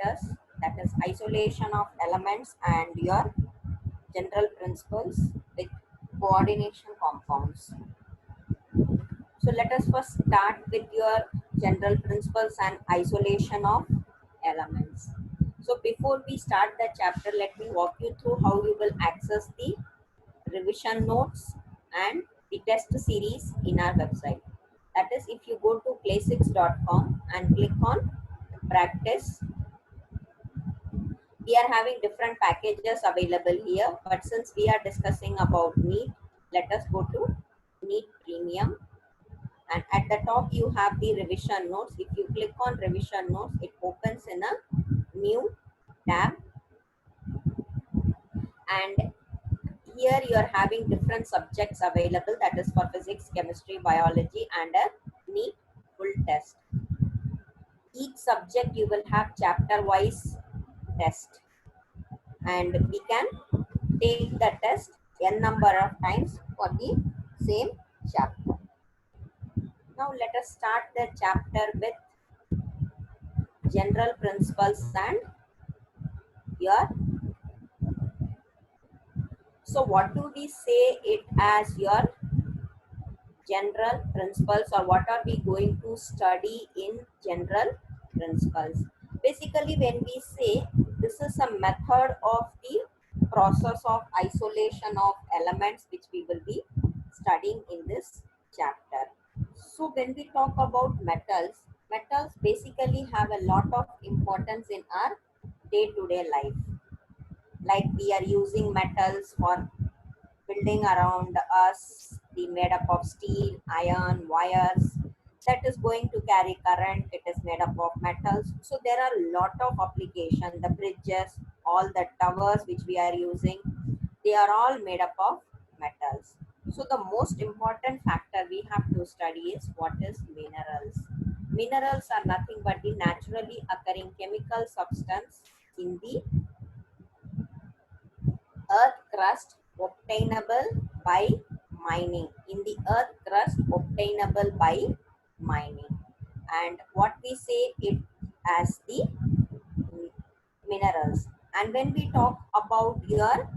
chapters, that is isolation of elements and your general principles with coordination compounds. So let us first start with your general principles and isolation of elements. So before we start the chapter, let me walk you through how you will access the revision notes and the test series in our website. That is, if you go to play6.com and click on practice, we are having different packages available here, but since we are discussing about NEET, let us go to NEET Premium, and at the top you have the revision notes. If you click on revision notes, it opens in a new tab, and here you are having different subjects available, that is for physics, chemistry, biology, and a NEET full test. Each subject you will have chapter wise test, and we can take the test n number of times for the same chapter. Now let us start the chapter with general principles and your, so what do we say it as your general principles, or what are we going to study in general principles? Basically, when we say this is a method of the process of isolation of elements which we will be studying in this chapter. So when we talk about metals, metals basically have a lot of importance in our day-to-day life. Like we are using metals for building around us, the made up of steel, iron, wires, that is going to carry current. It is made up of metals. So there are a lot of application. The bridges, all the towers which we are using, they are all made up of metals. So the most important factor we have to study is what is minerals. Minerals are nothing but the naturally occurring chemical substance in the earth crust obtainable by mining, in the earth crust obtainable by mining, and what we say it as the minerals. And when we talk about your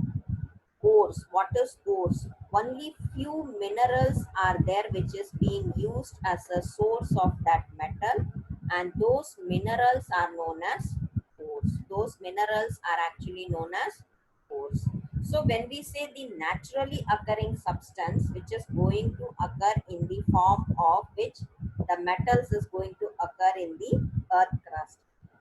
ores, what is ores? Only few minerals are there which is being used as a source of that metal, and those minerals are known as ores. Those minerals are actually known as ores. So when we say the naturally occurring substance which is going to occur in the form of which the metals is going to occur in the earth crust,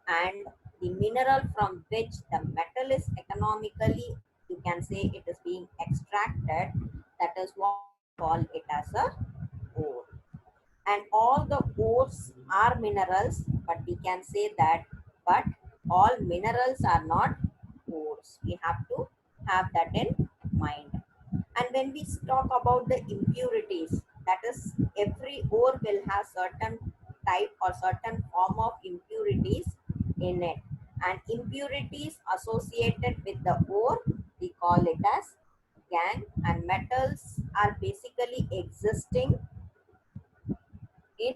and the mineral from which the metal is economically, you can say it is being extracted, that is what we call it as a ore. And all the ores are minerals, but we can say that, but all minerals are not ores. We have to have that in mind. And when we talk about the impurities, that is every ore will have certain type or certain form of impurities in it, and impurities associated with the ore, we call it as gangue. And metals are basically existing in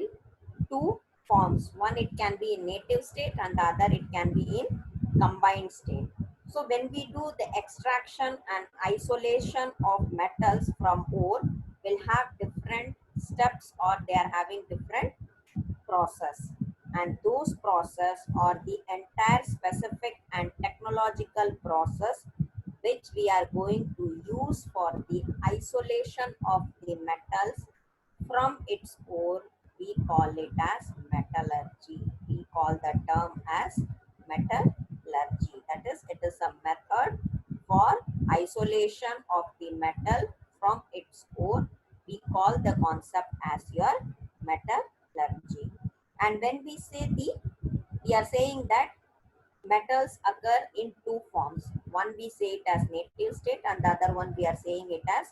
two forms. One, it can be in native state, and the other it can be in combined state. So when we do the extraction and isolation of metals from ore, will have different steps, or they are having different process, and those process are the entire specific and technological process which we are going to use for the isolation of the metals from its ore. We call it as metallurgy. We call the term as metallurgy. That is, it is a method for isolation of the metal from its ore. We call the concept as your metallurgy. And when we say we are saying that metals occur in two forms. One, we say it as native state, and the other one we are saying it as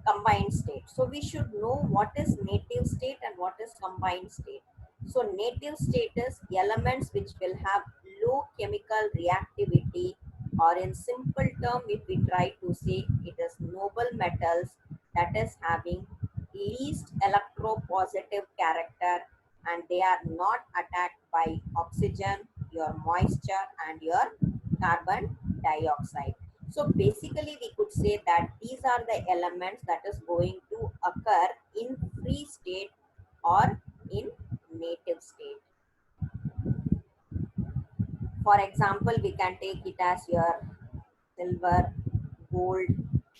combined state. So we should know what is native state and what is combined state. So native state is elements which will have low chemical reactivity, or in simple term, if we try to say, it is noble metals that is having least electropositive character, and they are not attacked by oxygen, your moisture, and your carbon dioxide. So basically we could say that these are the elements that is going to occur in free state or in native state. For example, we can take it as your silver, gold,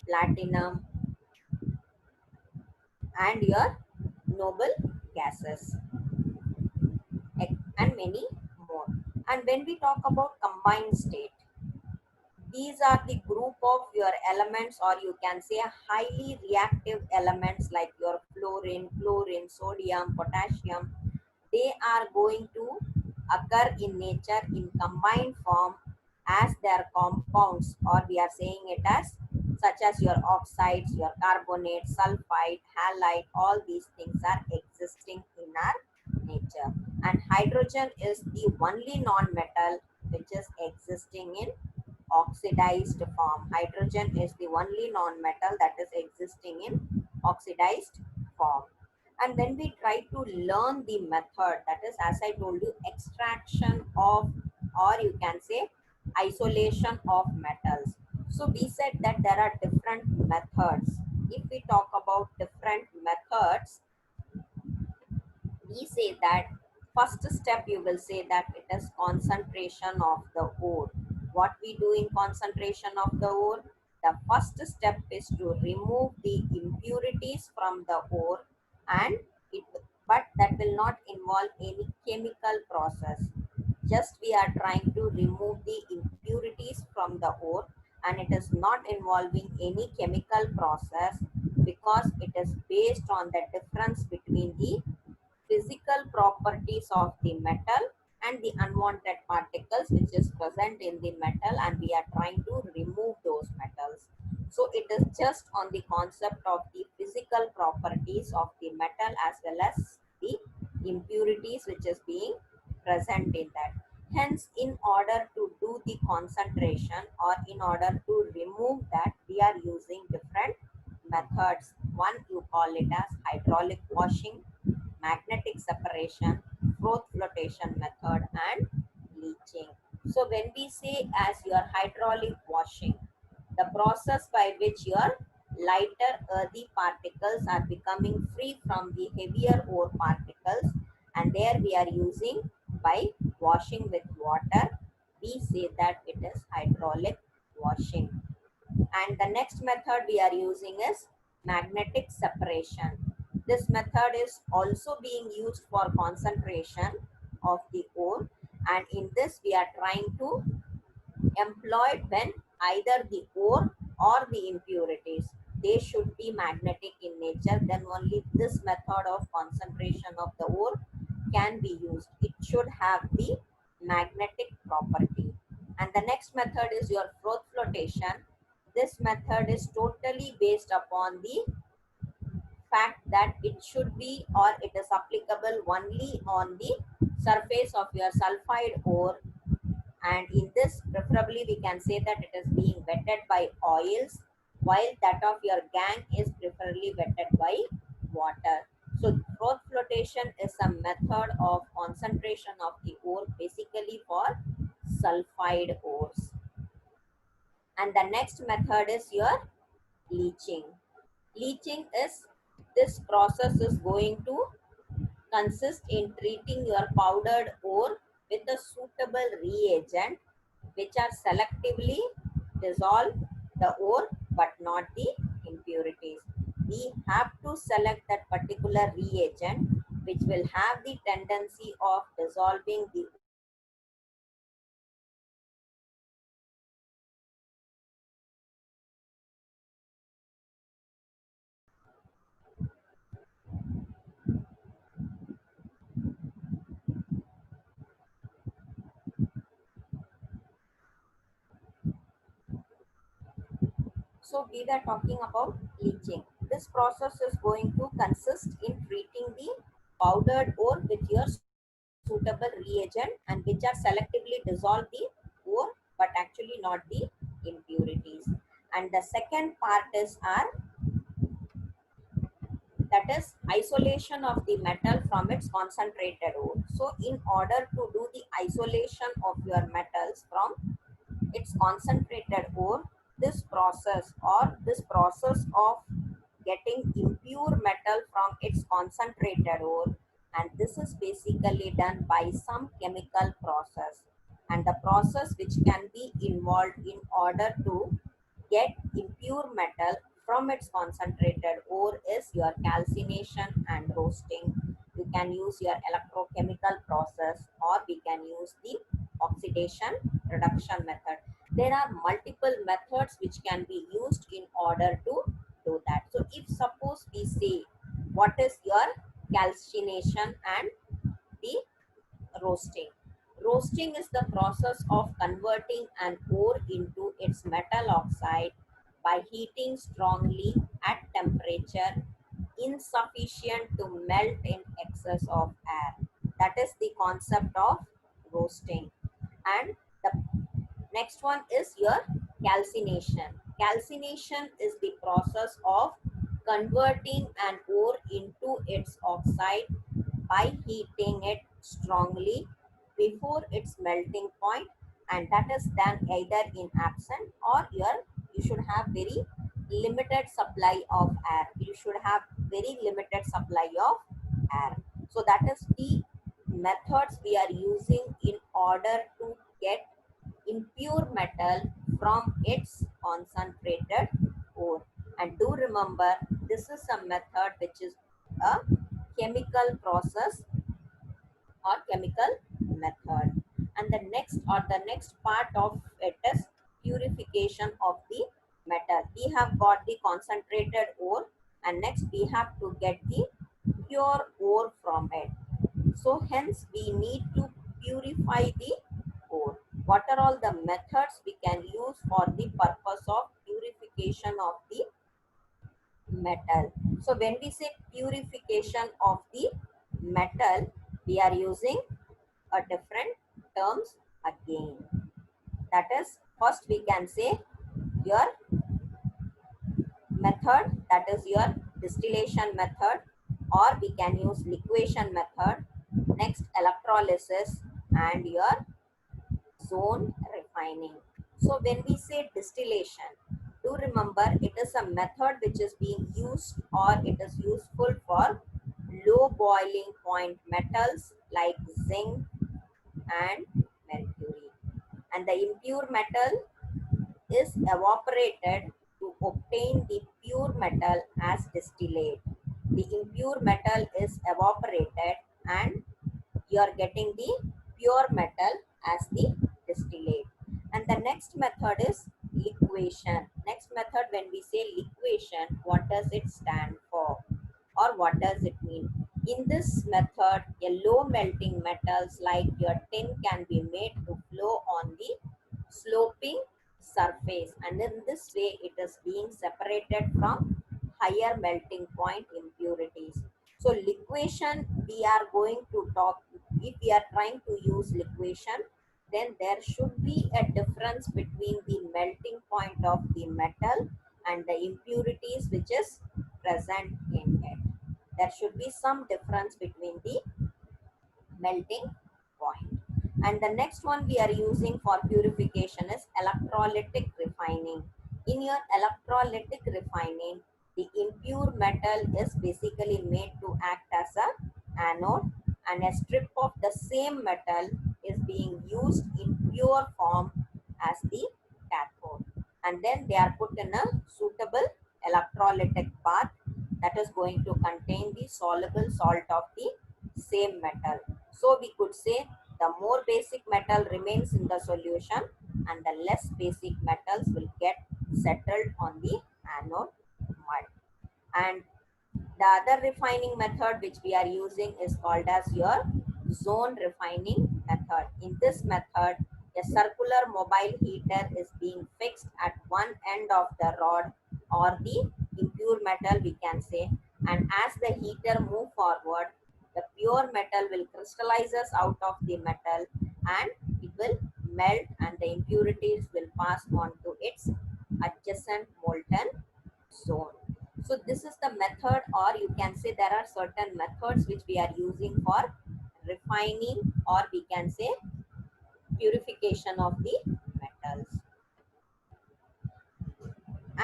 platinum, and your noble gases, and many more. And when we talk about combined state, these are the group of your elements, or you can say highly reactive elements like your fluorine, chlorine, sodium, potassium. They are going to occur in nature in combined form as their compounds, or we are saying it as such as your oxides, your carbonate, sulfide, halide. All these things are existing in our nature. And hydrogen is the only non-metal which is existing in oxidized form. Hydrogen is the only non-metal that is existing in oxidized form. And when we try to learn the method, that is, as I told you, extraction of, or you can say isolation of metals. So we said that there are different methods. If we talk about different methods, we say that first step you will say that it is concentration of the ore. What we do in concentration of the ore, the first step is to remove the impurities from the ore, and it, but that will not involve any chemical process. Just we are trying to remove the impurities from the ore, and it is not involving any chemical process, because it is based on the difference between the physical properties of the metal and the unwanted particles which is present in the metal, and we are trying to remove those metals. So it is just on the concept of the physical properties of the metal as well as the impurities which is being present in that. Hence, in order to do the concentration, or in order to remove that, we are using different methods. One, you call it as hydraulic washing, magnetic separation, froth flotation method, and leaching. So when we say as your hydraulic washing, the process by which your lighter earthy particles are becoming free from the heavier ore particles, and there we are using by washing with water, we say that it is hydraulic washing. And the next method we are using is magnetic separation. This method is also being used for concentration of the ore, and in this we are trying to employ when either the ore or the impurities, they should be magnetic in nature, then only this method of concentration of the ore can be used. It should have the magnetic property. And the next method is your froth flotation. This method is totally based upon the fact that it should be, or it is applicable only on the surface of your sulfide ore. And in this, preferably we can say that it is being wetted by oils, while that of your gangue is preferably wetted by water. So froth flotation is a method of concentration of the ore, basically for sulfide ores. And the next method is your leaching. Leaching is, this process is going to consist in treating your powdered ore with a suitable reagent which are selectively dissolve the ore but not the impurities. We have to select that particular reagent which will have the tendency of dissolving the. So we were talking about leaching. This process is going to consist in treating the powdered ore with your suitable reagent, and which are selectively dissolve the ore but actually not the impurities. And the second part is our, that is isolation of the metal from its concentrated ore. So in order to do the isolation of your metals from its concentrated ore, this process of getting impure metal from its concentrated ore, and this is basically done by some chemical process, and the process which can be involved in order to get impure metal from its concentrated ore is your calcination and roasting. You can use your electrochemical process, or we can use the oxidation reduction method. There are multiple methods which can be used in order to do that. So if suppose we say what is your calcination and the roasting. Roasting is the process of converting an ore into its metal oxide by heating strongly at temperature insufficient to melt in excess of air. That is the concept of roasting. And the next one is your calcination. Calcination is the process of converting an ore into its oxide by heating it strongly before its melting point, and that is done either in absent or you should have very limited supply of air. You should have very limited supply of air. So that is the methods we are using in order to get impure metal from its concentrated ore. And do remember, this is a method which is a chemical process or chemical method. And the next part of it is purification of the metal. We have got the concentrated ore, and next we have to get the pure ore from it. So hence we need to purify the ore. What are all the methods we can use for the purpose of purification of the metal? So when we say purification of the metal, we are using a different terms again. That is, first we can say your method, that is your distillation method, or we can use liquation method. Next, electrolysis, and your zone refining. So when we say distillation, do remember it is a method which is being used, or it is useful for low boiling point metals like zinc and mercury. And the impure metal is evaporated to obtain the pure metal as distillate. The impure metal is evaporated, and you are getting the pure metal as the distillate. And the next method is liquation. Next method, when we say liquation, what does it stand for, or what does it mean? In this method, a low melting metals like your tin can be made to flow on the sloping surface, and in this way it is being separated from higher melting point impurities. So liquation, we are going to talk, if we are trying to use liquation, then there should be a difference between the melting point of the metal and the impurities which is present in it. There should be some difference between the melting point. And the next one we are using for purification is electrolytic refining. In your electrolytic refining, the impure metal is basically made to act as a anode, and a strip of the same metal is being used in pure form as the cathode. And then they are put in a suitable electrolytic bath that is going to contain the soluble salt of the same metal. So we could say the more basic metal remains in the solution, and the less basic metals will get settled on the anode mud. And the other refining method which we are using is called as your zone refining method. In this method, a circular mobile heater is being fixed at one end of the rod, or the impure metal we can say, and as the heater move forward, the pure metal will crystallizes out of the metal, and it will melt, and the impurities will pass on to its adjacent molten zone. So this is the method, or you can say there are certain methods which we are using for refining, or we can say purification of the metals.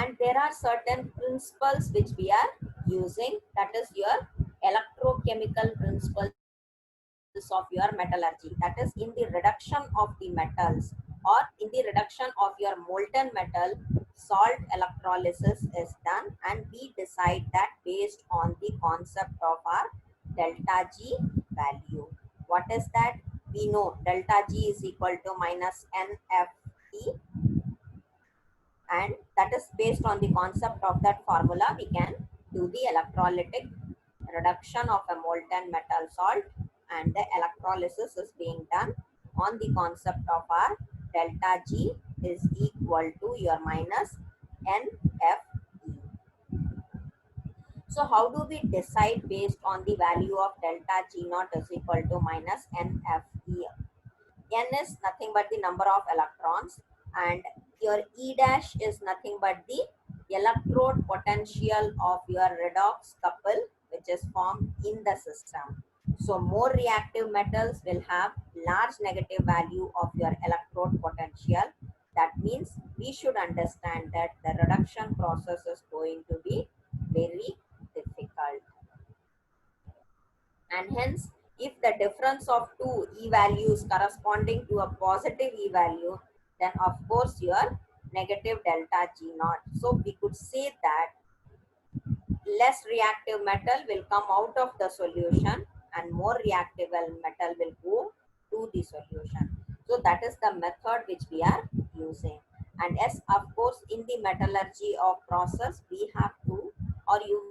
And there are certain principles which we are using, that is your electrochemical principles of your metallurgy, that is in the reduction of the metals, or in the reduction of your molten metal, salt electrolysis is done, and we decide that based on the concept of our delta G value. What is that? We know delta G is equal to minus NFE, and that is based on the concept of that formula we can do the electrolytic reduction of a molten metal salt, and the electrolysis is being done on the concept of our delta G is equal to your minus NFE. So how do we decide based on the value of delta G naught is equal to minus NFE? N is nothing but the number of electrons, and your E dash is nothing but the electrode potential of your redox couple which is formed in the system. So more reactive metals will have large negative value of your electrode potential. That means we should understand that the reduction process is going to be very difficult, and hence if the difference of two E values corresponding to a positive E value, then of course your negative delta G naught. So we could say that less reactive metal will come out of the solution and more reactive metal will go to the solution. So that is the method which we are using. And yes, of course, in the metallurgy of process, we have to, or you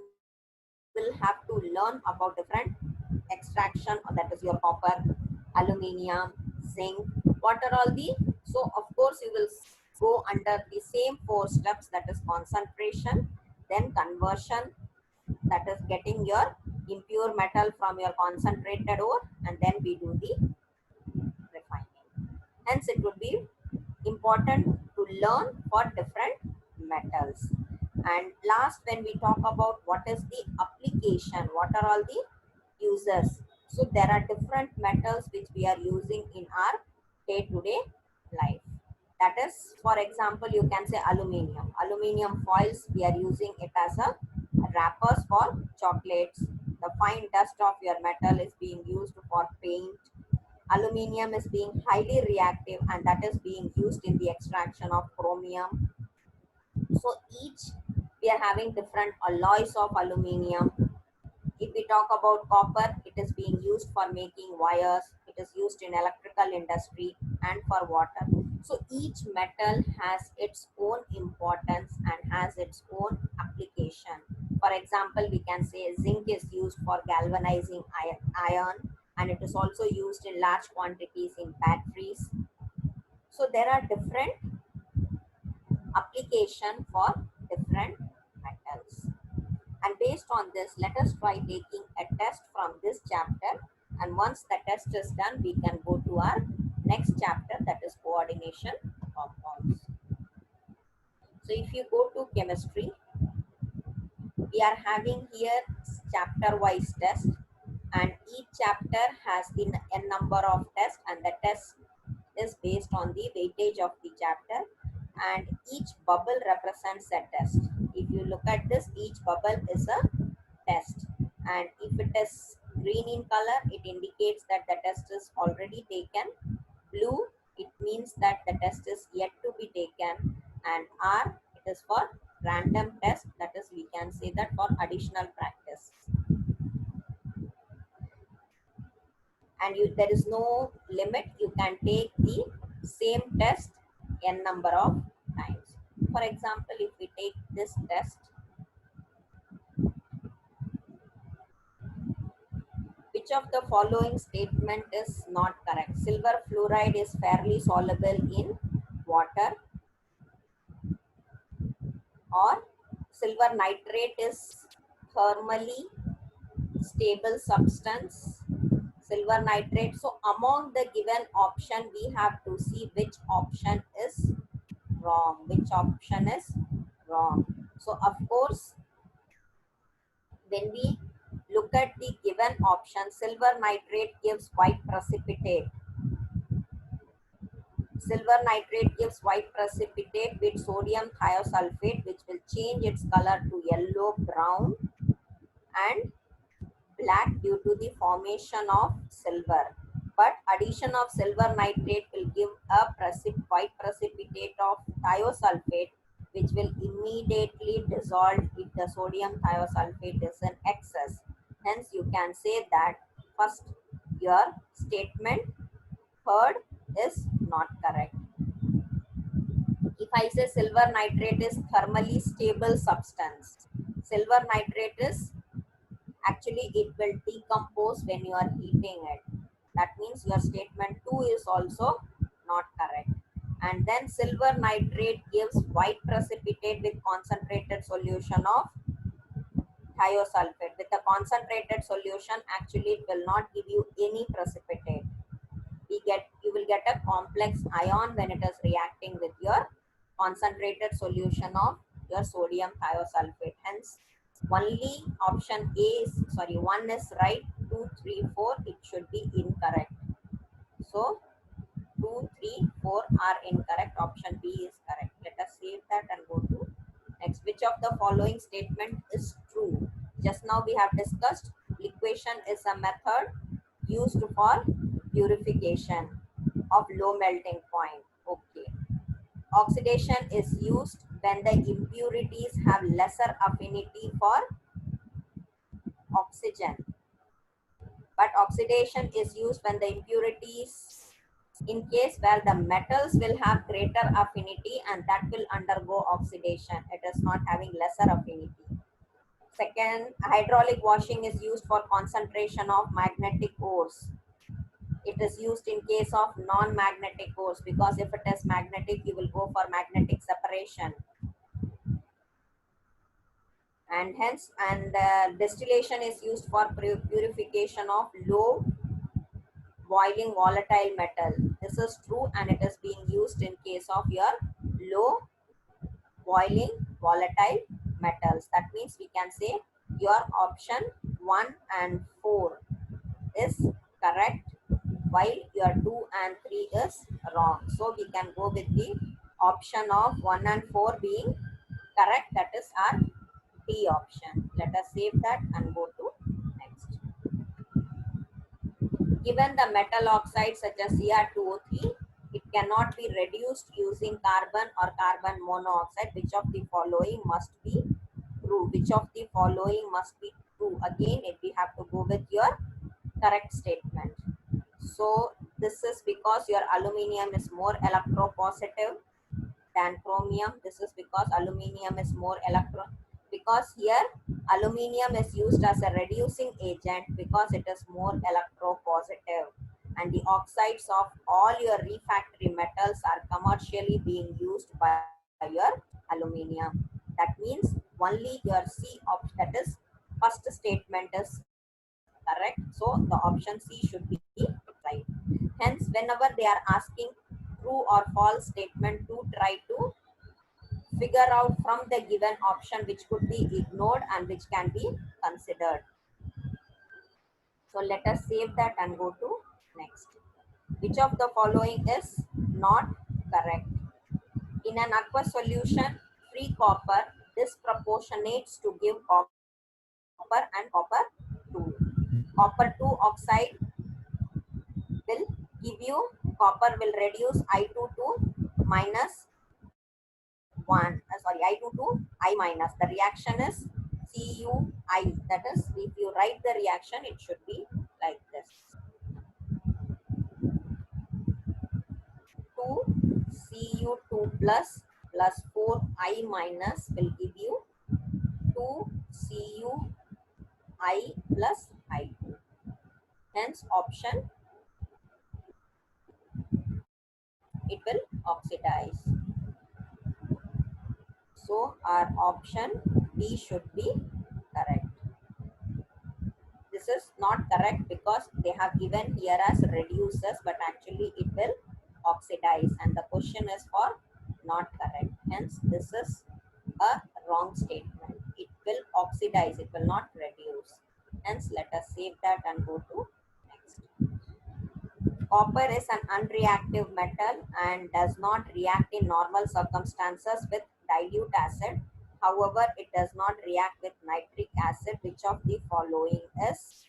will have to learn about different extraction, that is your copper, aluminium, zinc, what are all the, so of course you will go under the same four steps, that is concentration, then conversion, that is getting your impure metal from your concentrated ore, and then we do the refining. Hence it would be important to learn for different metals. And last, when we talk about what is the application, what are all the users, so there are different metals which we are using in our day-to-day life. That is, for example, you can say aluminium foils, we are using it as a wrappers for chocolates. The fine dust of your metal is being used for paint. Aluminium is being highly reactive, and that is being used in the extraction of chromium. So each, we are having different alloys of aluminium. If we talk about copper, it is being used for making wires, it is used in electrical industry and for water. So each metal has its own importance and has its own application. For example, we can say zinc is used for galvanizing iron, and it is also used in large quantities in batteries. So there are different application for different metals. And based on this, let us try taking a test from this chapter. And once the test is done, we can go to our next chapter, that is coordination compounds. So if you go to chemistry, we are having here chapter wise test, and each chapter has the n number of tests, and the test is based on the weightage of the chapter, and each bubble represents a test. If you look at this, each bubble is a test, and if it is green in color, it indicates that the test is already taken. Blue, it means that the test is yet to be taken, and R, it is for random test, that is we can say that for additional practice. And there is no limit, you can take the same test n number of times. For example, if we take this test, which of the following statement is not correct? Silver fluoride is fairly soluble in water, or silver nitrate is thermally stable substance, silver nitrate. So among the given option, we have to see which option is wrong, which option is wrong. So of course When we look at the given option, silver nitrate gives white precipitate. Silver nitrate gives white precipitate with sodium thiosulfate, which will change its color to yellow, brown, and black due to the formation of silver. But addition of silver nitrate will give a white precipitate of thiosulfate, which will immediately dissolve if the sodium thiosulfate is in excess. Hence, you can say that first your statement third is not correct. If I say silver nitrate is thermally stable substance, silver nitrate is actually it will decompose when you are heating it. That means your statement 2 is also not correct. And then silver nitrate gives white precipitate with concentrated solution of thiosulfate. With a concentrated solution, actually it will not give you any precipitate. You will get a complex ion when it is reacting with your concentrated solution of your sodium thiosulfate. Hence, only option A is, sorry, 1 is right, 2, 3, 4, it should be incorrect. So, 2, 3, 4 are incorrect. Option B is correct. Let us save that and go to next. Which of the following statement is true? Just now we have discussed liquefaction is a method used for purification of low melting point. Okay. Oxidation is used when the impurities have lesser affinity for oxygen. But oxidation is used when the impurities, in case where the metals will have greater affinity and that will undergo oxidation. It is not having lesser affinity. Second, hydraulic washing is used for concentration of magnetic ores. It is used in case of non-magnetic ores, because if it is magnetic, you will go for magnetic separation. And hence, distillation is used for purification of low boiling volatile metal. This is true and it is being used in case of your low boiling volatile metals. That means we can say your option 1 and 4 is correct, while your 2 and 3 is wrong. So we can go with the option of 1 and 4 being correct. That is our D option. Let us save that and go to next. Given the metal oxide such as Cr2O3, it cannot be reduced using carbon or carbon monoxide. Which of the following must be true? Which of the following must be true? Again, we have to go with your correct statement. So this is because your aluminium is more electropositive than chromium. This is because aluminium is more because here aluminium is used as a reducing agent because it is more electropositive, and the oxides of all your refractory metals are commercially being used by your aluminium. That means only your C option, that is first statement is correct. So the option C should be right. Hence, whenever they are asking true or false statement, to try to figure out from the given option which could be ignored and which can be considered. So let us save that and go to next. Which of the following is not correct? In an aqueous solution, free copper disproportionates to give copper and copper 2. Copper 2 oxide will give you, copper will reduce I2 to minus 1, sorry, I2 to I minus. The reaction is CuI. That is, if you write the reaction, it should be like this. 2Cu2 plus 4I minus will give you 2Cui plus I2. Hence, option, it will oxidize. So, our option B should be correct. This is not correct because they have given here as reduces, but actually it will oxidize, and the question is for not correct. Hence, this is a wrong statement. It will oxidize, it will not reduce. Hence, let us save that and go to next. Copper is an unreactive metal and does not react in normal circumstances with dilute acid. However, it does not react with nitric acid. Which of the following is?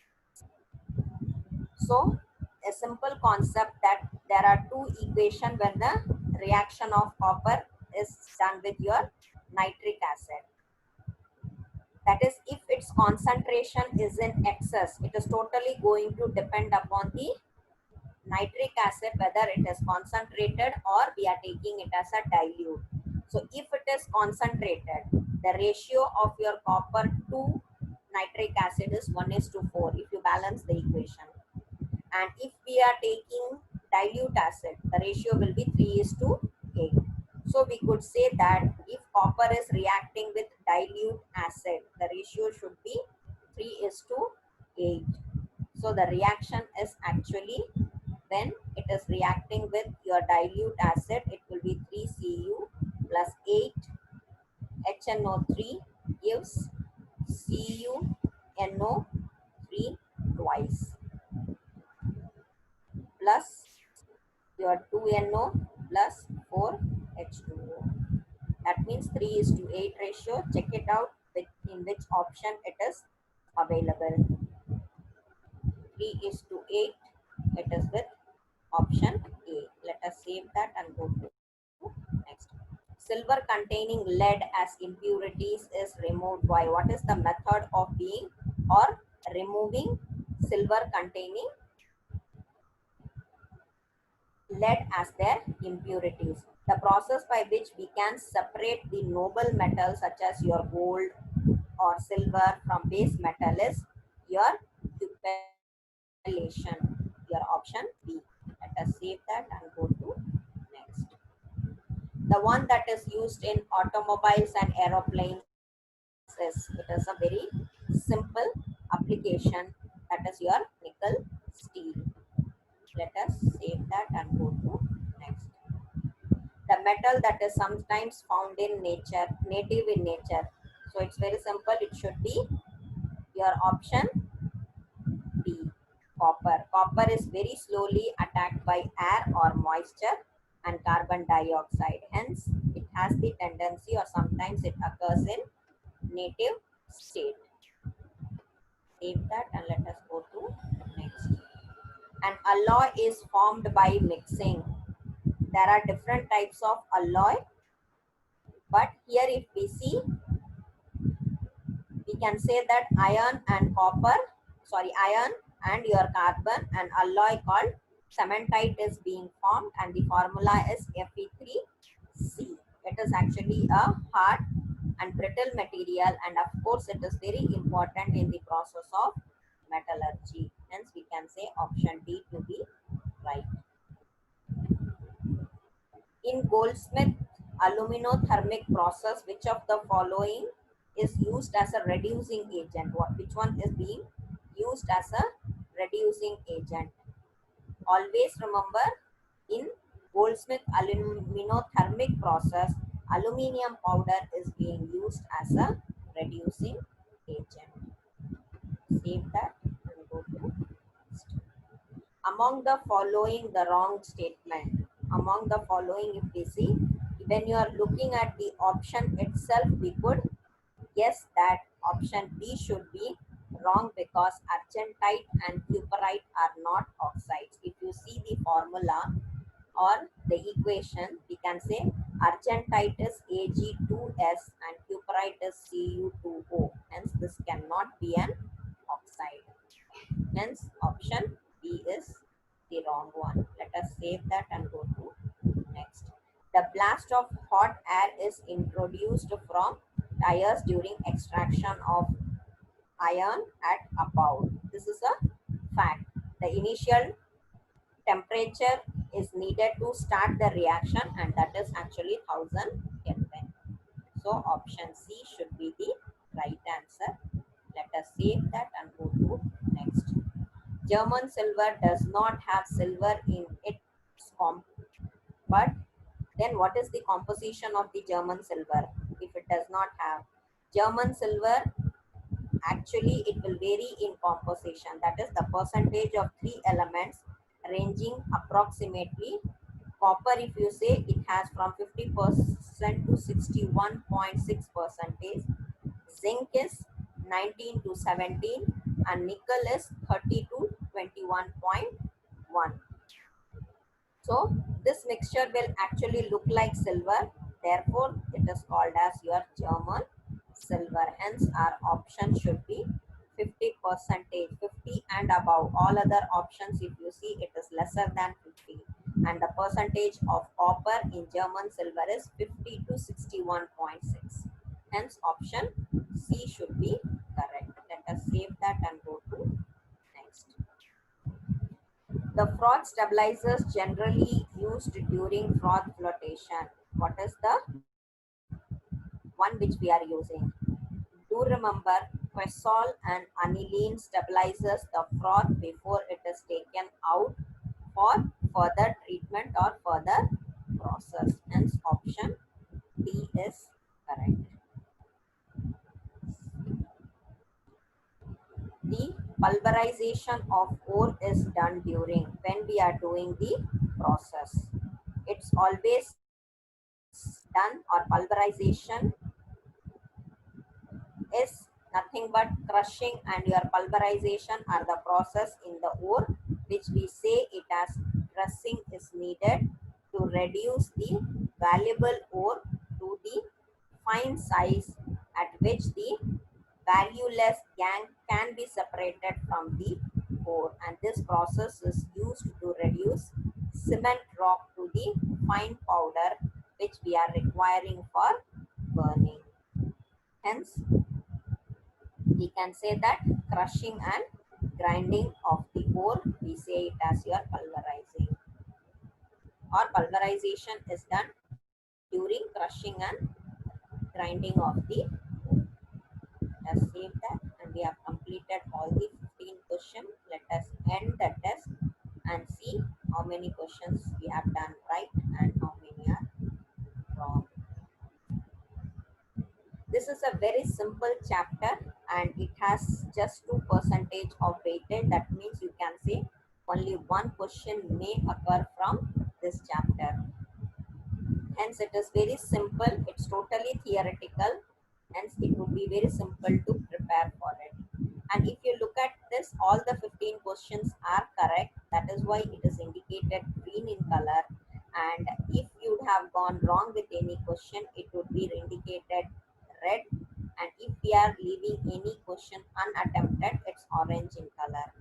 So, a simple concept that there are two equations when the reaction of copper is done with your nitric acid. That is, if its concentration is in excess, it is totally going to depend upon the nitric acid, whether it is concentrated or we are taking it as a dilute. So if it is concentrated, the ratio of your copper to nitric acid is 1:4 if you balance the equation. And if we are taking dilute acid, the ratio will be 3:8. So we could say that if copper is reacting with dilute acid, the ratio should be 3:8. So the reaction is actually, when it is reacting with your dilute acid, it will be 3Cu plus 8 HNO3 gives CuNO3 twice, plus your 2NO plus 4H2O. That means 3:8 ratio. Check it out in which option it is available. 3:8, it is with option A. Let us save that and go to next. Silver containing lead as impurities is removed by, what is the method of being or removing silver containing lead as their impurities? The process by which we can separate the noble metals such as your gold or silver from base metal is your cupellation, your option B. Let us save that and go to next. The one that is used in automobiles and aeroplanes is, it is a very simple application, that is your nickel steel. Let us save that and go to next. The metal that is sometimes found in nature, native in nature. So it's very simple, it should be your option B, copper. Copper is very slowly attacked by air or moisture and carbon dioxide. Hence, it has the tendency, or sometimes it occurs in native state. Save that and let us go to next. An alloy is formed by mixing. There are different types of alloy, but here if we see, we can say that iron and your carbon, an alloy called cementite is being formed, and the formula is Fe3C. It is actually a hard and brittle material, and of course it is very important in the process of metallurgy. Hence we can say option D to be right. In Goldsmith aluminothermic process, which of the following is used as a reducing agent? Which one is being used as a reducing agent? Always remember, in Goldsmith aluminothermic process, aluminium powder is being used as a reducing agent. Save that and go to next. Among the following, the wrong statement. Among the following, if we see, when you are looking at the option itself, we could guess that option B should be wrong, because argentite and cuprite are not oxides. If you see the formula or the equation, we can say argentite is Ag2S and cuprite is Cu2O. Hence, this cannot be an oxide. Hence, option B is the wrong one. Let us save that and go to next. The blast of hot air is introduced from tires during extraction of iron at above. This is a fact. The initial temperature is needed to start the reaction, and that is actually 1000 Kelvin. So option C should be the right answer. Let us save that and go to next. German silver does not have silver in its but then what is the composition of the German silver if it does not have? German silver, actually it will vary in composition. That is the percentage of three elements ranging approximately. Copper, if you say, it has from 50% to 61.6 percentage. Zinc is 19 to 17, and nickel is 30 to 21.1. So this mixture will actually look like silver. Therefore, it is called as your German silver. Hence, our option should be 50 percentage, 50 and above. All other options, if you see, it is lesser than 50. And the percentage of copper in German silver is 50 to 61.6. Hence, option C should be correct. Let us save that and go to next. The froth stabilizers generally used during froth flotation. What is the one which we are using? Do remember, Quezol and aniline stabilizes the froth before it is taken out for further treatment or further process. Hence, option D is correct. The pulverization of ore is done during when we are doing the process. It's always done, or pulverization is nothing but crushing and your pulverization are the process in the ore, which we say it as pressing is needed to reduce the valuable ore to the fine size at which the valueless gang can be separated from the ore, and this process is used to reduce cement rock to the fine powder which we are requiring for burning. Hence, we can say that crushing and grinding of the ore, we say it as your pulverizing, or pulverization is done during crushing and grinding of the ore. Let's save that, and we have completed all the 15 questions. Let us end the test and see how many questions we have done right and how many are wrong. This is a very simple chapter and it has just 2% of weightage. That means you can say only one question may occur from this chapter. Hence, it is very simple. It's totally theoretical. Hence, it would be very simple to prepare for it. And if you look at this, all the 15 questions are correct. That is why it is indicated green in color. And if you would have gone wrong with any question, it would be indicated red. And if we are leaving any question unattempted, it's orange in color.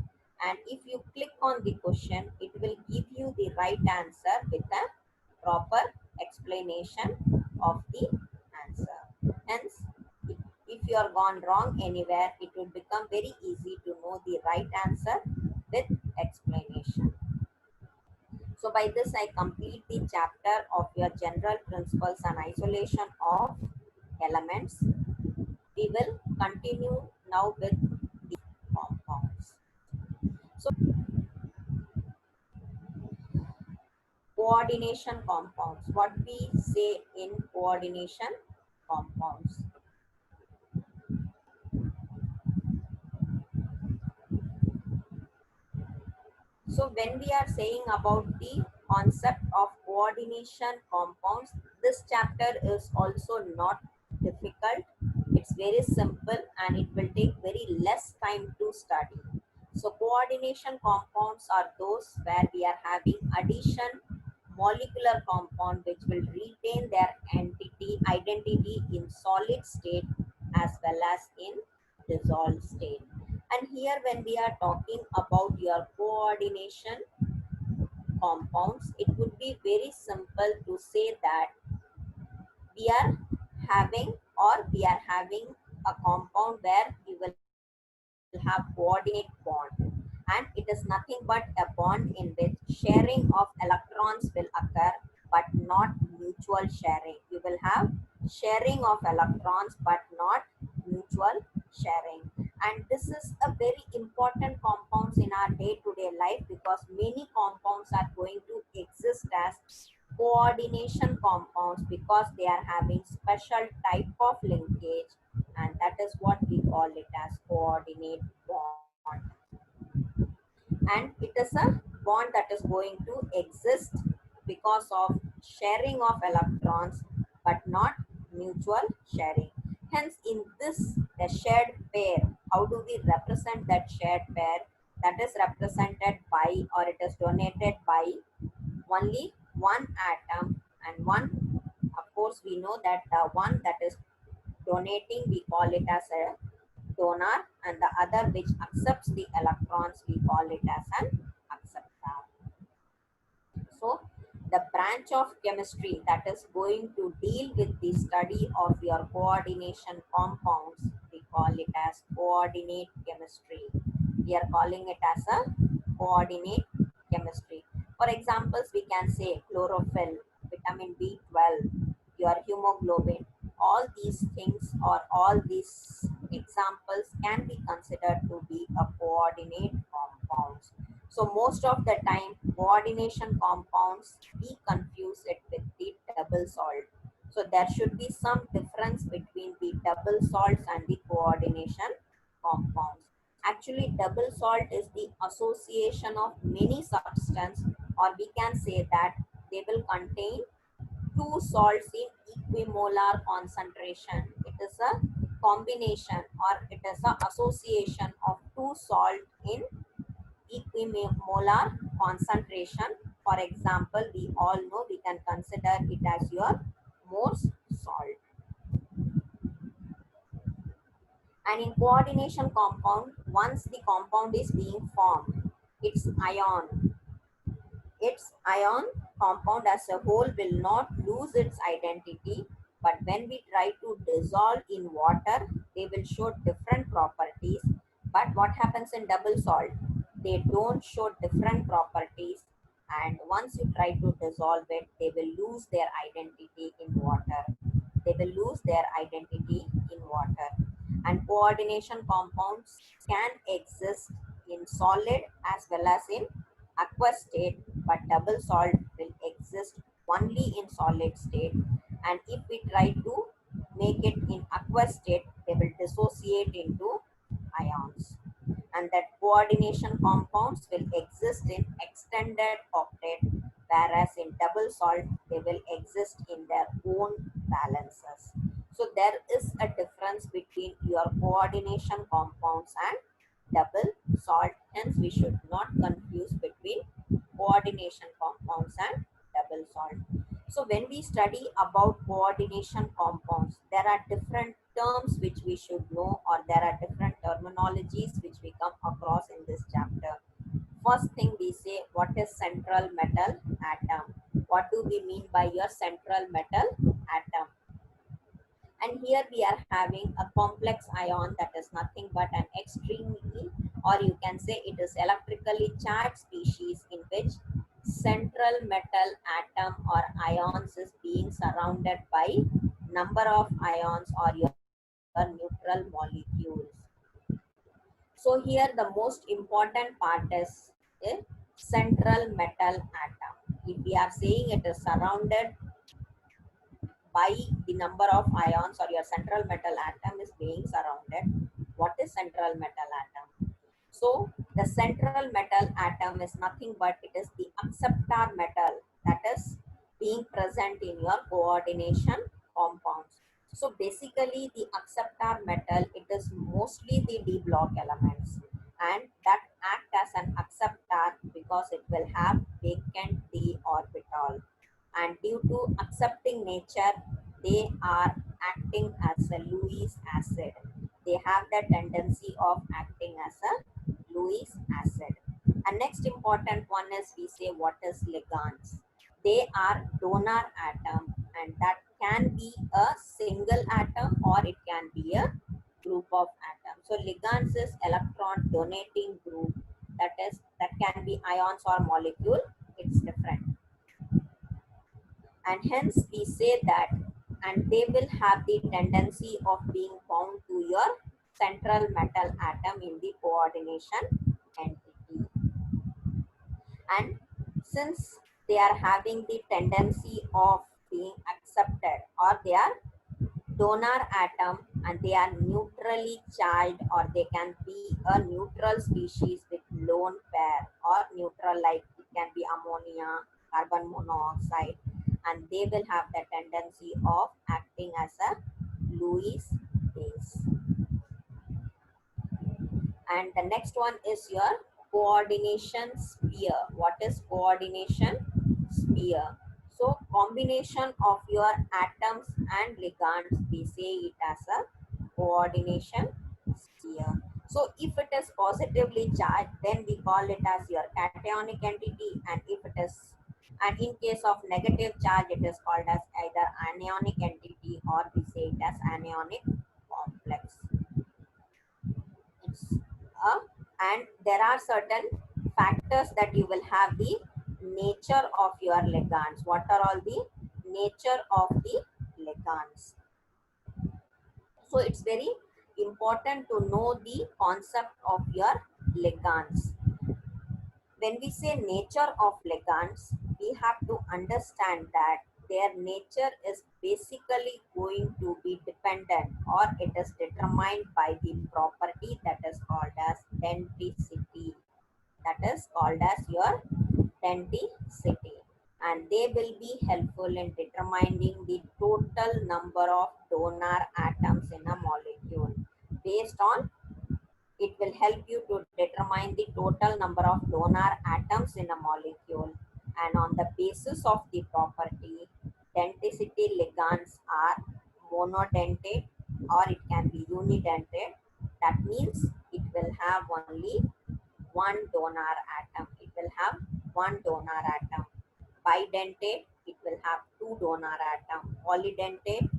And if you click on the question, it will give you the right answer with a proper explanation of the answer. Hence, if you are gone wrong anywhere, it will become very easy to know the right answer with explanation. So by this, I complete the chapter of your general principles and isolation of elements. We will continue now with the compounds. So coordination compounds. What we say in coordination compounds. So when we are saying about the concept of coordination compounds, this chapter is also not difficult. It's very simple and it will take very less time to study. So coordination compounds are those where we are having addition molecular compound which will retain their identity in solid state as well as in dissolved state. And here when we are talking about your coordination compounds, it would be very simple to say that we are having a compound where we will have coordinate bond, and it is nothing but a bond in which sharing of electrons will occur but not mutual sharing. You will have sharing of electrons but not mutual sharing, and this is a very important compounds in our day-to-day life because many compounds are going to exist as coordination compounds because they are having special type of linkage and that is what we call it as coordinate bond. And it is a bond that is going to exist because of sharing of electrons but not mutual sharing. Hence in this, the shared pair, how do we represent that shared pair? That is represented by, or it is donated by, only one atom, and one, of course we know that the one that is donating, we call it as a donor, and the other which accepts the electrons, we call it as an acceptor. So the branch of chemistry that is going to deal with the study of your coordination compounds, we call it as coordinate chemistry. We are calling it as a coordinate chemistry. For examples, we can say chlorophyll, vitamin B12, your hemoglobin. All these things or all these examples can be considered to be a coordinate compounds. So most of the time, coordination compounds, we confuse it with the double salt. So there should be some difference between the double salts and the coordination compounds. Actually, double salt is the association of many substances, or we can say that they will contain two salts in equimolar concentration. It is a combination, or it is an association of two salt in equimolar concentration. For example, we all know, we can consider it as your Morse salt. And in coordination compound, once the compound is being formed, its ion compound as a whole will not lose its identity, but when we try to dissolve in water, they will show different properties. But what happens in double salt? They don't show different properties, and once you try to dissolve it, they will lose their identity in water. They will lose their identity in water. And coordination compounds can exist in solid as well as in aqueous state, but double salt will exist only in solid state. And if we try to make it in aqueous state, they will dissociate into ions. And that coordination compounds will exist in extended octet, whereas in double salt, they will exist in their own balances. So there is a difference between your coordination compounds and double salt. Hence, we should not confuse between coordination compounds and double salt. So when we study about coordination compounds, there are different terms which we should know, or there are different terminologies which we come across in this chapter. First thing we say, what is central metal atom? What do we mean by your central metal atom? And here we are having a complex ion that is nothing but an extremely, or you can say it is electrically charged species in which central metal atom or ions is being surrounded by number of ions or your neutral molecules. So here the most important part is a central metal atom. If we are saying it is surrounded by the number of ions, or your central metal atom is being surrounded. What is central metal atom? So the central metal atom is nothing but it is the acceptor metal that is being present in your coordination compounds. So basically the acceptor metal, it is mostly the d block elements, and that act as an acceptor because it will have vacant d orbital, and due to accepting nature, they are acting as a Lewis acid. They have the tendency of acting as a Lewis acid. And next important one is, we say, what is ligands? They are donor atom, and that can be a single atom or it can be a group of atoms. So ligands is electron donating group, that can be ions or molecule. It's different, and hence we say that, and they will have the tendency of being bound to your central metal atom in the coordination entity. And since they are having the tendency of being accepted, or they are donor atom, and they are neutrally charged, or they can be a neutral species with lone pair, or neutral, like it can be ammonia, carbon monoxide, and they will have the tendency of acting as a Lewis base. And the next one is your coordination sphere. What is coordination sphere? So combination of your atoms and ligands, we say it as a coordination sphere. So if it is positively charged, then we call it as your cationic entity, and if it is, and in case of negative charge, it is called as either anionic entity, or we say it as anionic complex. It's a, and there are certain factors that you will have the nature of your ligands. What are all the nature of the ligands? So it's very important to know the concept of your ligands. When we say nature of ligands, we have to understand that their nature is basically going to be dependent, or it is determined by the property that is called as denticity. That is called as your denticity. And they will be helpful in determining the total number of donor atoms in a molecule. Based on, it will help you to determine the total number of donor atoms in a molecule, and on the basis of the property, denticity, ligands are monodentate, or it can be unidentate. That means it will have only one donor atom. It will have one donor atom. Bidentate, it will have two donor atom. Polydentate,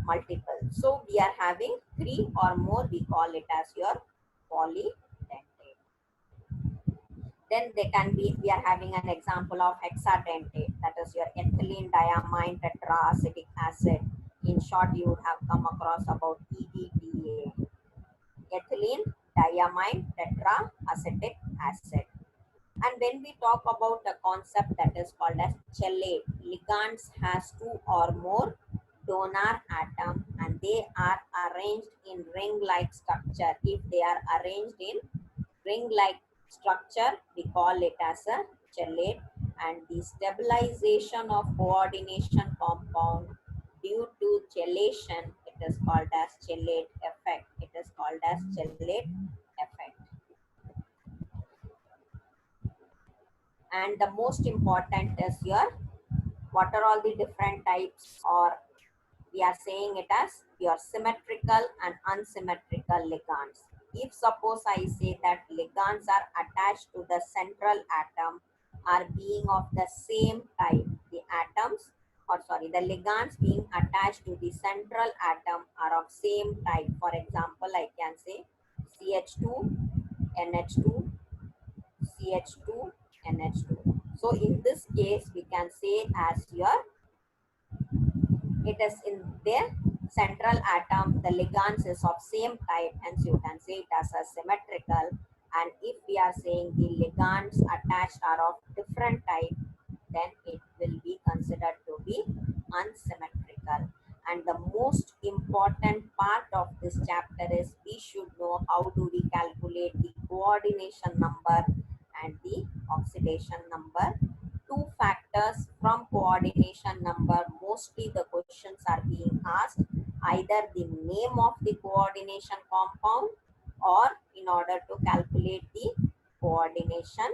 multiple. So we are having three or more, we call it as your polydentate. Then they can be, we are having an example of hexadentate, that is your ethylene diamine tetraacetic acid. In short, you would have come across about EDTA, ethylene diamine tetraacetic acid. And when we talk about the concept that is called as chelate, ligands has two or more donor atom, and they are arranged in ring-like structure. If they are arranged in ring-like structure, we call it as a chelate. And the stabilization of coordination compound due to chelation, it is called as chelate effect. It is called as chelate effect. And the most important is your, what are all the different types, or we are saying it as your symmetrical and unsymmetrical ligands. If suppose I say that ligands are attached to the central atom are being of the same type, the atoms, or sorry, the ligands being attached to the central atom are of same type. For example, I can say CH2, NH2, CH2, NH2. So in this case, we can say as your, it is in their central atom, the ligands is of same type, hence you can say it as a symmetrical. And if we are saying the ligands attached are of different type, then it will be considered to be unsymmetrical. And the most important part of this chapter is we should know how do we calculate the coordination number and the oxidation number. Two factors from coordination number, mostly the questions are being asked, either the name of the coordination compound, or in order to calculate the coordination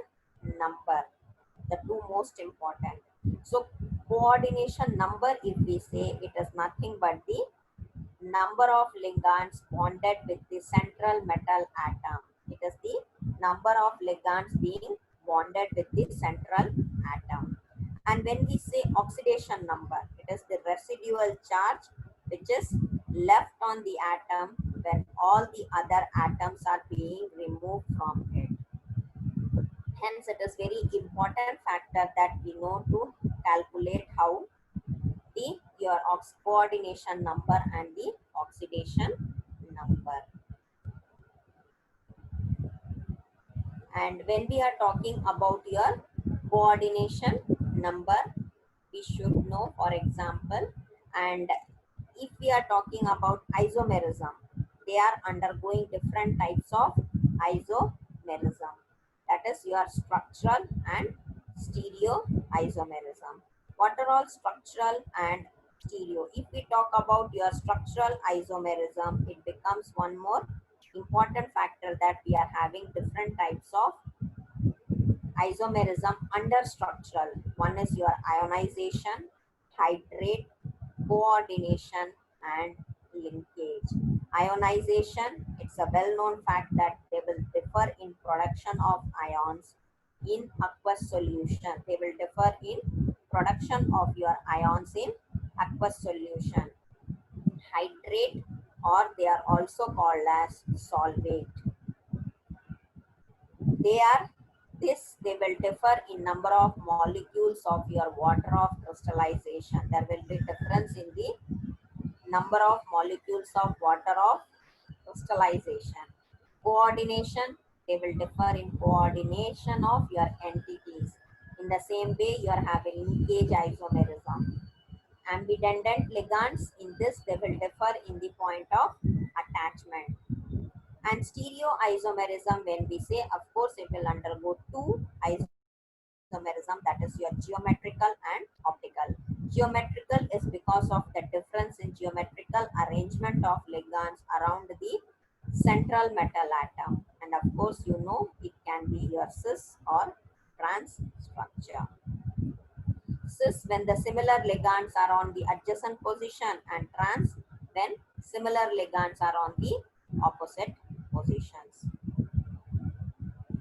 number, the two most important. So coordination number, if we say, it is nothing but the number of ligands bonded with the central metal atom. It is the number of ligands being bonded with the central atom. And when we say oxidation number, it is the residual charge which is left on the atom when all the other atoms are being removed from it. Hence, it is very important factor that we know to calculate how the your coordination number and the oxidation number. And when we are talking about your coordination number, we should know, for example, and if we are talking about isomerism, they are undergoing different types of isomerism. That is your structural and stereo isomerism. What are all structural and stereo? If we talk about your structural isomerism, it becomes one more important factor that we are having different types of isomerism under structural. One is your ionization, hydrate, coordination, and linkage. Ionization, it's a well-known fact that they will differ in production of ions in aqueous solution. They will differ in production of your ions in aqueous solution. Hydrate, or they are also called as solvate. They are they will differ in number of molecules of your water of crystallization. There will be difference in the number of molecules of water of crystallization. Coordination, they will differ in coordination of your entities. In the same way, you are having linkage isomerism. Ambidendant ligands, in this they will differ in the point of attachment. And stereoisomerism, when we say, of course, it will undergo two isomerism, that is your geometrical and optical. Geometrical is because of the difference in geometrical arrangement of ligands around the central metal atom. And of course, you know it can be your cis or trans structure. Cis, when the similar ligands are on the adjacent position, and trans, when similar ligands are on the opposite positions.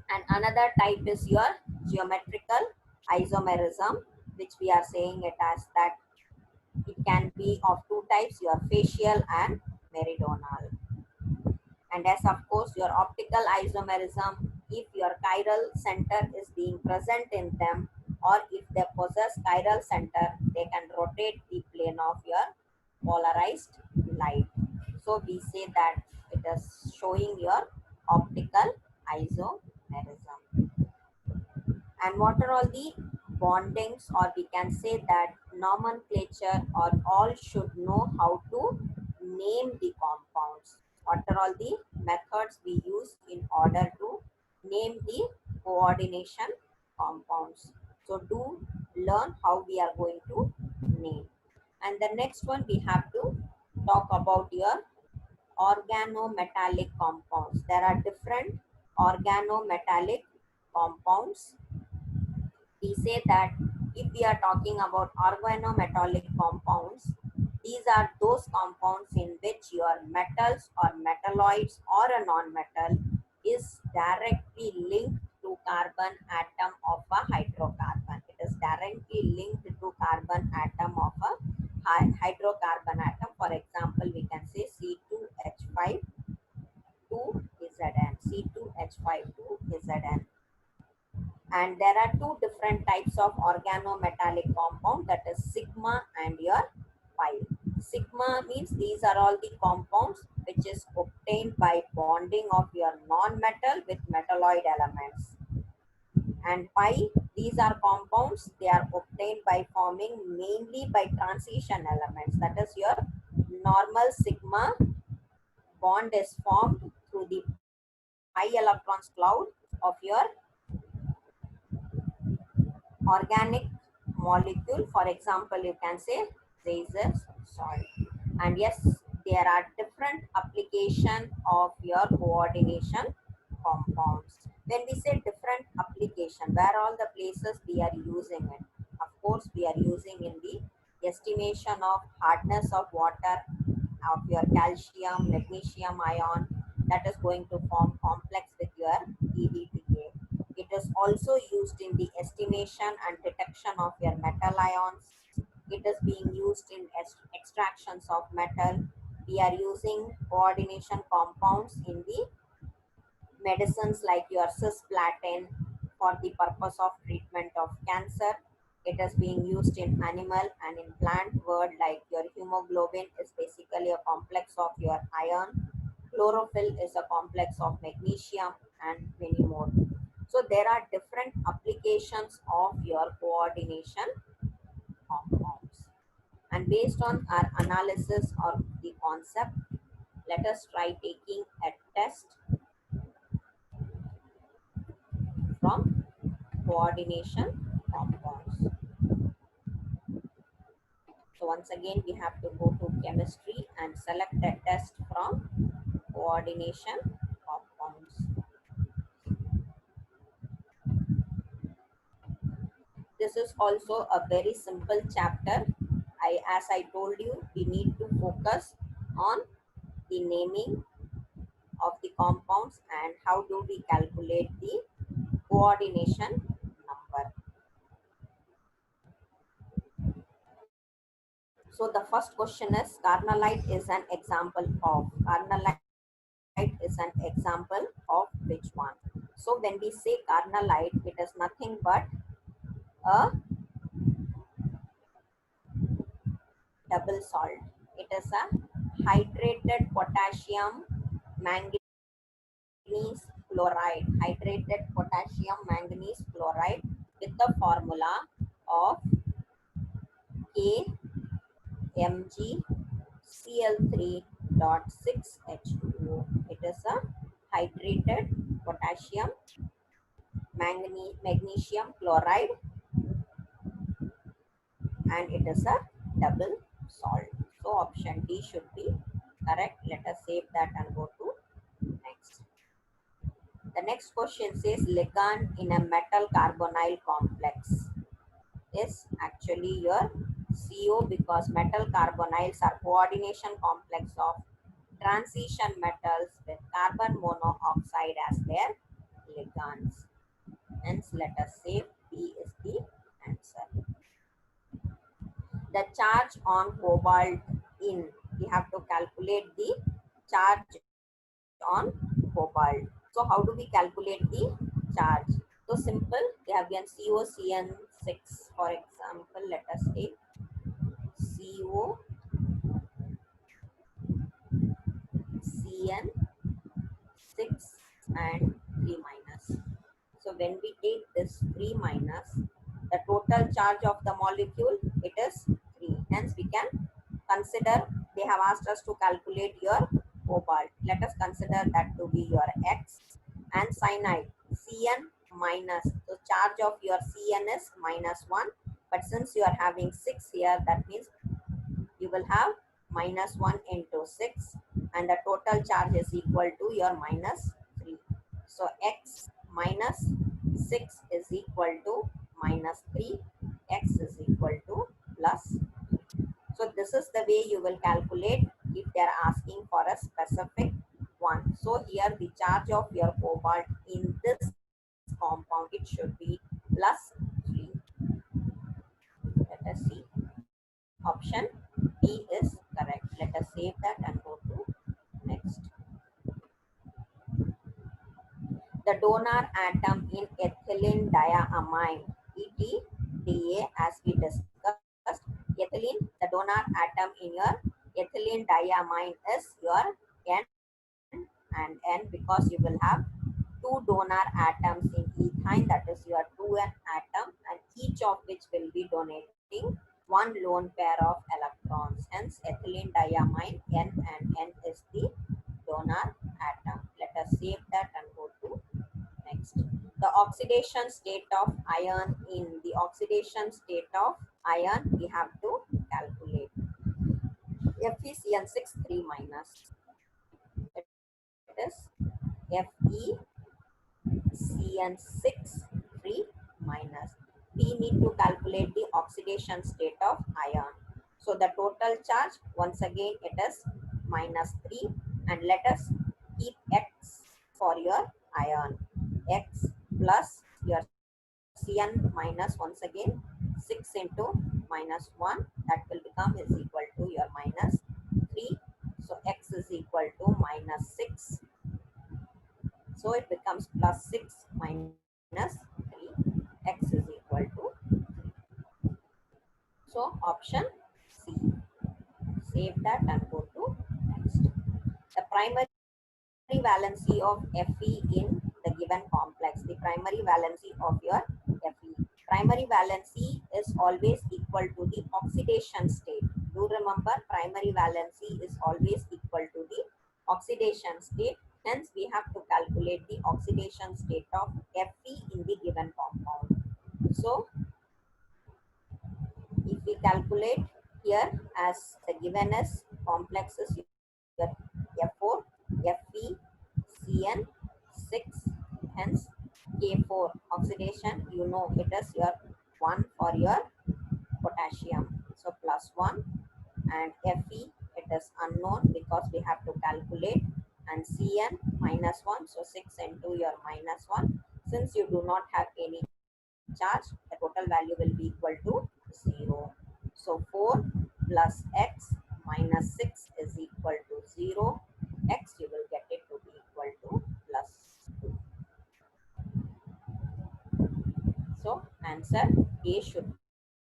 And another type is your geometrical isomerism, which we are saying it as that it can be of two types, your facial and meridional. And as of course your optical isomerism, if your chiral center is being present in them, or if they possess chiral center, they can rotate the plane of your polarized light. So we say that it is showing your optical isomerism. And what are all the bondings, or we can say that nomenclature, or all should know how to name the compounds. What are all the methods we use in order to name the coordination compounds? So do learn how we are going to name. And the next one, we have to talk about your organometallic compounds. There are different organometallic compounds. We say that if we are talking about organometallic compounds, these are those compounds in which your metals or metalloids or a non-metal is directly linked to carbon atom of a hydrocarbon. It is directly linked to carbon atom of a hydrocarbon atom. For example, we can say C2H5 2Zn, C2H5 2Zn. And there are two different types of organometallic compound, that is sigma and your pi. Sigma means these are all the compounds which is obtained by bonding of your non-metal with metalloid elements. And pi, these are compounds, they are obtained by forming mainly by transition elements. That is your normal sigma bond is formed through the pi electrons cloud of your organic molecule. For example, you can say razor salt. And yes, there are different application of your coordination compounds. When we say different application, where all the places we are using it? Of course, we are using in the estimation of hardness of water, of your calcium, magnesium ion, that is going to form complex with your EDTA. It is also used in the estimation and detection of your metal ions. It is being used in extractions of metal. We are using coordination compounds in the medicines like your cisplatin for the purpose of treatment of cancer. It is being used in animal and in plant world, like your hemoglobin is basically a complex of your iron. Chlorophyll is a complex of magnesium, and many more. So there are different applications of your coordination compounds. And based on our analysis of the concept, let us try taking a test from coordination compounds. So once again, we have to go to chemistry and select a test from coordination compounds. This is also a very simple chapter. As I told you, we need to focus on the naming of the compounds and how do we calculate the coordination number. So the first question is carnallite is an example of. Carnallite is an example of which one? So when we say carnallite, it is nothing but a double salt. It is a hydrated potassium manganese chloride. Hydrated potassium manganese chloride with the formula of KMgCl3.6H2O. It is a hydrated potassium magnesium chloride and it is a double salt. So option D should be correct. Let us save that and go to next. The next question says ligand in a metal carbonyl complex is actually your CO, because metal carbonyls are coordination complex of transition metals with carbon monoxide as their ligands. Hence, let us say B is the answer. The charge on cobalt in, we have to calculate the charge on cobalt. So how do we calculate the charge? So simple, we have given COCN6, for example. Let us take COCN6 and 3 minus. So when we take this 3 minus, the total charge of the molecule, it is 3. Hence we can consider, they have asked us to calculate your cobalt. Let us consider that to be your X. And cyanide, Cn minus. So charge of your Cn is -1. But since you are having 6 here, that means you will have -1 into 6. And the total charge is equal to your -3. So X minus 6 is equal to -3. X is equal to plus. So this is the way you will calculate if they are asking for a specific one. So here the charge of your cobalt in this compound, it should be +3. Let us see. Option B is correct. Let us save that and go to next. The donor atom in ethylene diamine, ETDA, as we discussed. Ethylene, the donor atom in your ethylene diamine is your N and N, because you will have 2 donor atoms in ethine, that is your 2N atom, and each of which will be donating 1 lone pair of electrons. Hence ethylene diamine, N and N is the donor atom. Let us save that and go to next. The oxidation state of iron, in the oxidation state of iron, we have to calculate FeCN6 3 minus. It is FeCN6 3 minus. We need to calculate the oxidation state of iron. So the total charge, once again, it is -3, and let us keep X for your iron. X plus your Cn minus, once again 6 into -1, that will become is equal to your -3. So X is equal to -6. So it becomes +6 minus 3. X is equal to 3. So option C. Save that and go to next. The primary valency of Fe in the given complex. The primary valency of your Fe. Primary valency is always equal to the oxidation state. Do remember, primary valency is always equal to the oxidation state. Hence, we have to calculate the oxidation state of Fe in the given compound. So, if we calculate here as the given as complexes, your F4, Fe, Cn, 6, hence K4 oxidation, you know it is your 1 for your potassium. So plus 1, and Fe, it is unknown because we have to calculate, and Cn minus 1, so 6 into your minus 1. Since you do not have any charge, the total value will be equal to 0. So 4 plus x minus 6 is equal to 0. X, you will get it to be equal to plus 2. So answer A should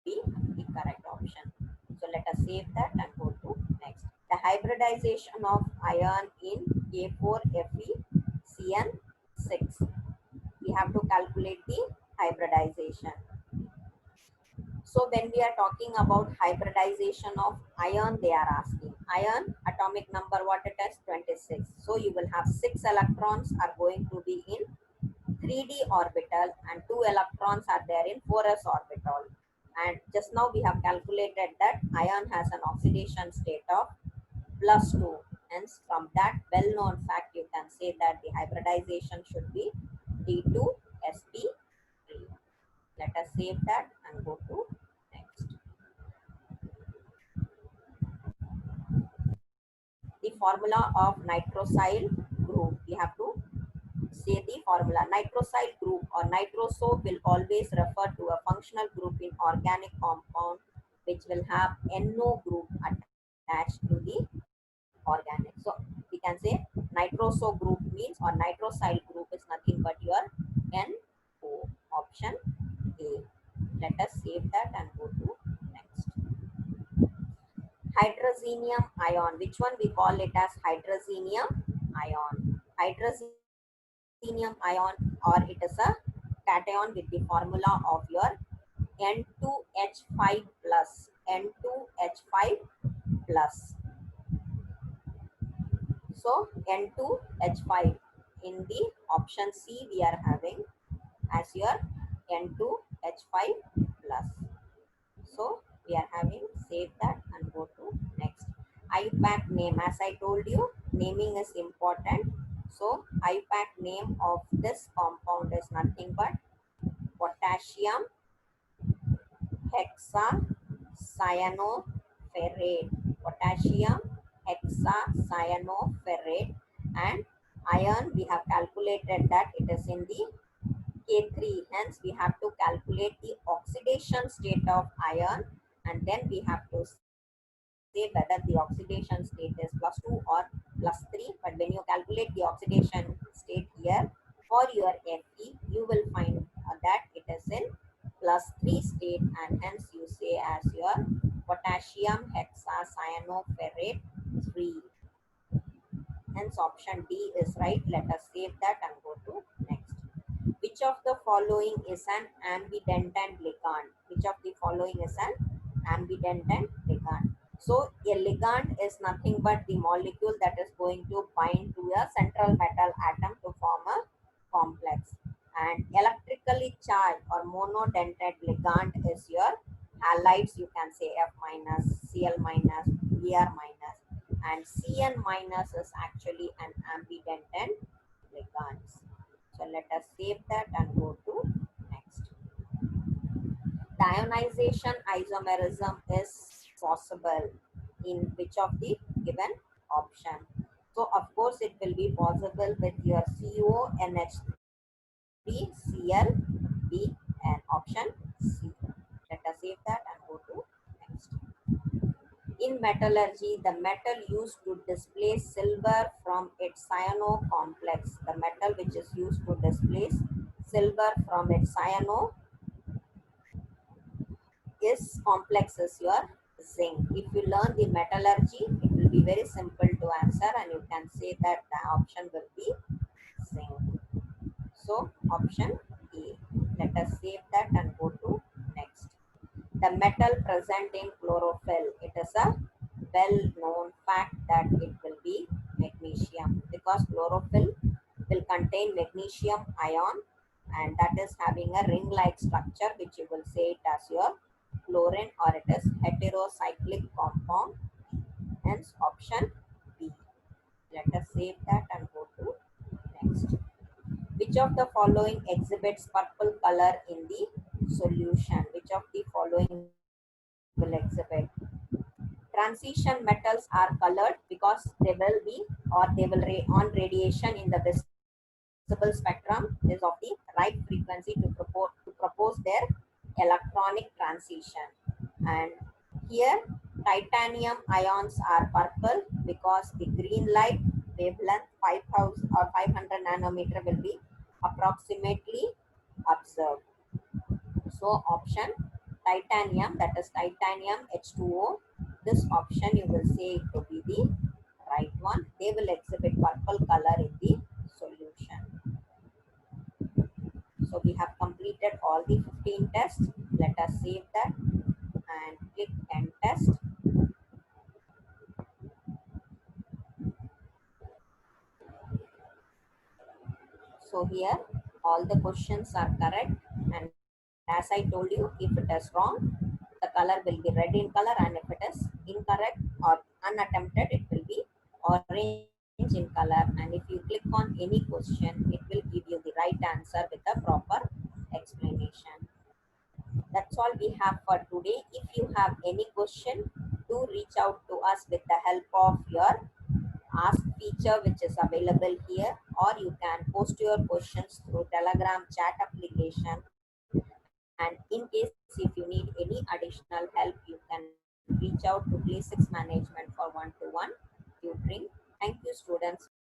be the correct option. So let us save that and go to next. The hybridization of iron in K4FeCN6. We have to calculate the hybridization. So when we are talking about hybridization of iron, they are asking iron atomic number, what it is, 26. So you will have 6 electrons are going to be in 3d orbital and 2 electrons are there in 4s orbital. And just now we have calculated that iron has an oxidation state of plus 2. Hence, from that well-known fact, you can say that the hybridization should be D2sp3. Let us save that and go to next. The formula of nitrosyl group. We have to say the formula. Nitrosyl group or nitroso will always refer to a functional group in organic compound which will have NO group attached to the organic. So we can say nitroso group means, or nitrosyl group is nothing but your NO. Option A. Let us save that and go to next. Hydrazinium ion. Which one we call it as hydrazinium ion? Hydrazinium ion, or it is a cation with the formula of your N2H5 plus. N2H5 plus. So N2H5 in the option C we are having as your N2H5 plus. So we are having, save that and go to next. IUPAC name, as I told you, naming is important. So IUPAC name of this compound is nothing but potassium hexacyanoferrate. Potassium hexacyanoferrate. And iron, we have calculated that it is in the K3. Hence, we have to calculate the oxidation state of iron, and then we have to say whether the oxidation state is plus 2 or plus 3. But when you calculate the oxidation state here for your Fe, you will find that it is in plus 3 state, and hence you say as your potassium hexacyanoferrate 3. Hence option D is right. Let us save that and go to next. Which of the following is an ambidentant ligand? Which of the following is an ambidentant ligand? So a ligand is nothing but the molecule that is going to bind to a central metal atom to form a complex. And electrically charged or monodentate ligand is your halides. You can say F minus, Cl minus, Br minus. And Cn minus is actually an ambidentant ligand. So let us save that and go to next. The ionization isomerism is possible in which of the given option? So of course it will be possible with your CONH3Cl option C. Let us save that and go to next. In metallurgy, the metal used to displace silver from its cyano complex. The metal which is used to displace silver from its cyano is complex is your zinc. If you learn the metallurgy, it will be very simple to answer, and you can say that the option will be zinc. So option A. Let us save that and go to next. the metal present in chlorophyll. It is a well-known fact that it will be magnesium, because chlorophyll will contain magnesium ion, and that is having a ring-like structure, which you will say it as your chlorine, or it is heterocyclic compound. Hence option B. Let us save that and go to next. Which of the following exhibits purple color in the solution? Which of the following will exhibit? Transition metals are colored because they will be, or they will on radiation in the visible spectrum is of the right frequency to propose their electronic transition. And here titanium ions are purple because the green light wavelength 5000 or 500 nanometer will be approximately observed. So option titanium, that is titanium H2O, this option you will say it to be the right one. They will exhibit purple color in the solution. So we have completed all the 15 tests. Let us save that and click end test. So here all the questions are correct, and as I told you, if it is wrong, the color will be red in color, and if it is incorrect or unattempted, it will be orange in color. And if you click on any question, it will give you the right answer with a proper explanation. That's all we have for today. If you have any question, do reach out to us with the help of your ask feature, which is available here, or you can post your questions through Telegram chat application. And in case if you need any additional help, you can reach out to Play 6 Management for one-to-one tutoring. Thank you, students, for